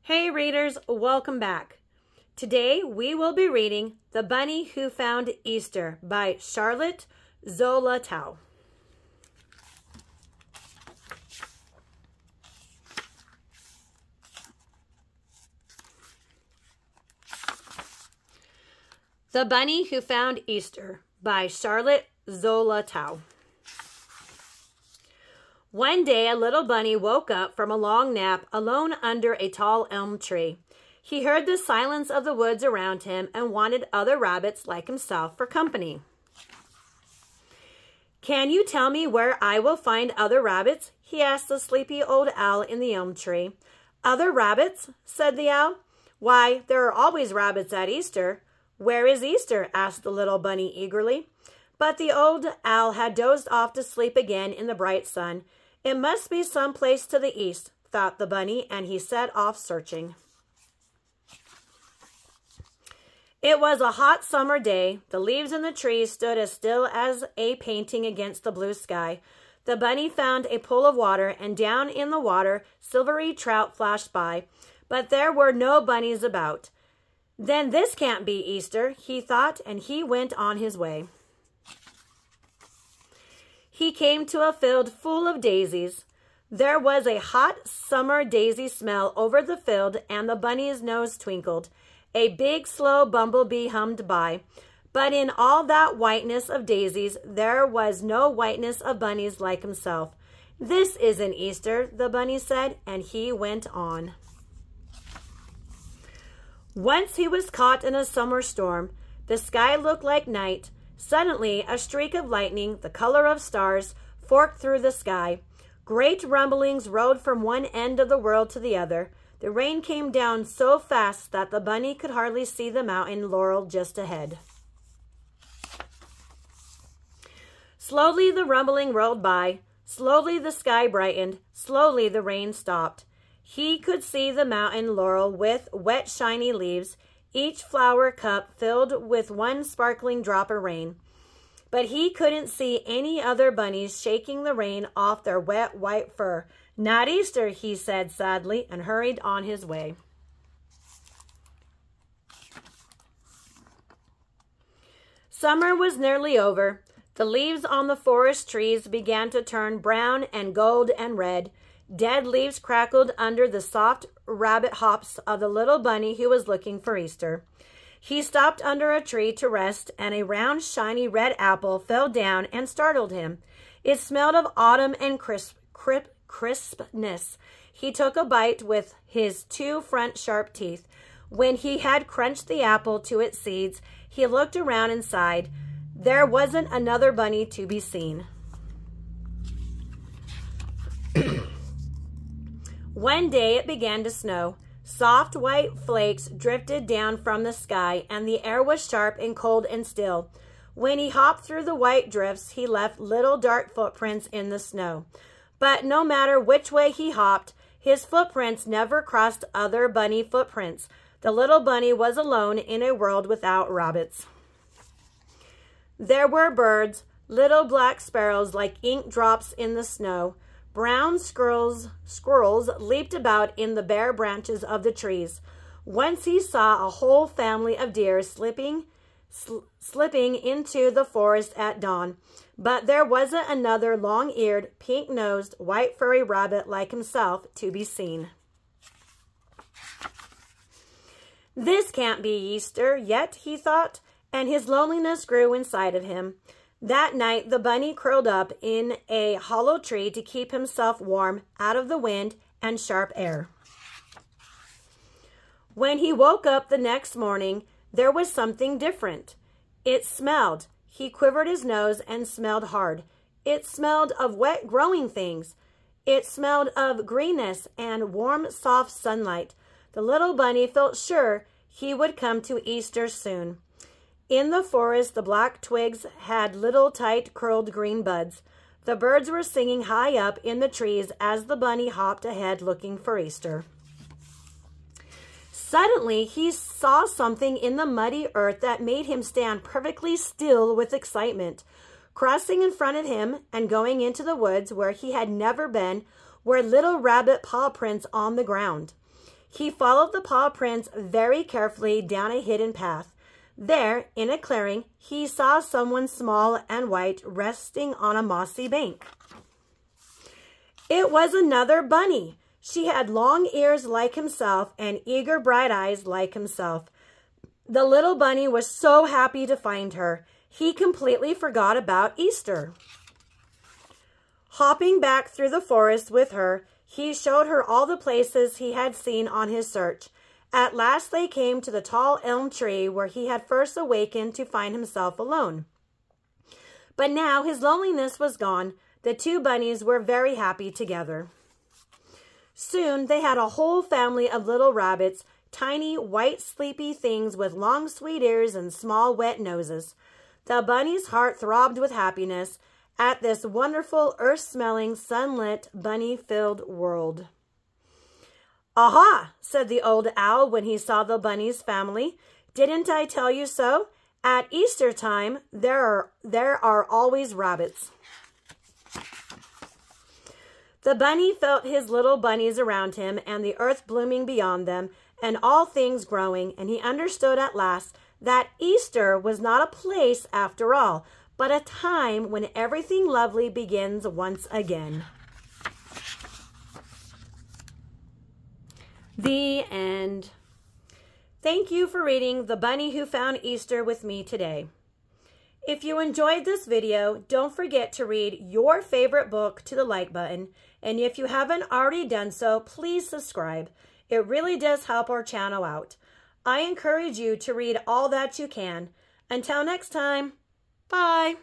Hey readers, welcome back. Today we will be reading The Bunny Who Found Easter by Charlotte Zolotow. The Bunny Who Found Easter by Charlotte Zolotow. One day, a little bunny woke up from a long nap alone under a tall elm tree. He heard the silence of the woods around him and wanted other rabbits like himself for company. "Can you tell me where I will find other rabbits?" he asked the sleepy old owl in the elm tree. "Other rabbits?" said the owl. "Why, there are always rabbits at Easter." "Where is Easter?" asked the little bunny eagerly. But the old owl had dozed off to sleep again in the bright sun. "It must be some place to the east," thought the bunny, and he set off searching. It was a hot summer day. The leaves in the trees stood as still as a painting against the blue sky. The bunny found a pool of water, and down in the water silvery trout flashed by, but there were no bunnies about. "Then this can't be Easter," he thought, and he went on his way. He came to a field full of daisies. There was a hot summer daisy smell over the field, and the bunny's nose twinkled. A big, slow bumblebee hummed by. But in all that whiteness of daisies, there was no whiteness of bunnies like himself. "This isn't Easter," the bunny said, and he went on. Once he was caught in a summer storm. The sky looked like night. Suddenly, a streak of lightning, the color of stars, forked through the sky. Great rumblings rolled from one end of the world to the other. The rain came down so fast that the bunny could hardly see the mountain laurel just ahead. Slowly the rumbling rolled by. Slowly the sky brightened. Slowly the rain stopped. He could see the mountain laurel with wet, shiny leaves, each flower cup filled with one sparkling drop of rain. But he couldn't see any other bunnies shaking the rain off their wet white fur. "Not Easter," he said sadly, and hurried on his way. Summer was nearly over. The leaves on the forest trees began to turn brown and gold and red. Dead leaves crackled under the soft rabbit hops of the little bunny who was looking for Easter. He stopped under a tree to rest, and a round, shiny red apple fell down and startled him. It smelled of autumn and crispness. He took a bite with his two front sharp teeth. When he had crunched the apple to its seeds, he looked around and sighed. There wasn't another bunny to be seen. One day it began to snow. Soft white flakes drifted down from the sky, and the air was sharp and cold and still. When he hopped through the white drifts, he left little dark footprints in the snow. But no matter which way he hopped, his footprints never crossed other bunny footprints. The little bunny was alone in a world without rabbits. There were birds, little black sparrows like ink drops in the snow. Brown squirrels leaped about in the bare branches of the trees. Once he saw a whole family of deer slipping into the forest at dawn. But there wasn't another long-eared, pink-nosed, white furry rabbit like himself to be seen. "This can't be Easter yet," he thought, and his loneliness grew inside of him. That night, the bunny curled up in a hollow tree to keep himself warm out of the wind and sharp air. When he woke up the next morning, there was something different. It smelled. He quivered his nose and smelled hard. It smelled of wet growing things. It smelled of greenness and warm, soft sunlight. The little bunny felt sure he would come to Easter soon. In the forest, the black twigs had little tight curled green buds. The birds were singing high up in the trees as the bunny hopped ahead looking for Easter. Suddenly, he saw something in the muddy earth that made him stand perfectly still with excitement. Crossing in front of him and going into the woods where he had never been were little rabbit paw prints on the ground. He followed the paw prints very carefully down a hidden path. There, in a clearing, he saw someone small and white resting on a mossy bank. It was another bunny. She had long ears like himself and eager bright eyes like himself. The little bunny was so happy to find her. He completely forgot about Easter. Hopping back through the forest with her, he showed her all the places he had seen on his search. At last they came to the tall elm tree where he had first awakened to find himself alone. But now his loneliness was gone. The two bunnies were very happy together. Soon they had a whole family of little rabbits, tiny, white, sleepy things with long, sweet ears and small, wet noses. The bunny's heart throbbed with happiness at this wonderful, earth-smelling, sunlit, bunny-filled world. "Aha!" said the old owl when he saw the bunny's family. "Didn't I tell you so? At Easter time, there are always rabbits." The bunny felt his little bunnies around him and the earth blooming beyond them and all things growing, and he understood at last that Easter was not a place after all, but a time when everything lovely begins once again. The end. Thank you for reading The Bunny Who Found Easter with me today. If you enjoyed this video, don't forget to read your favorite book to the like button. And if you haven't already done so, please subscribe. It really does help our channel out. I encourage you to read all that you can. Until next time, bye.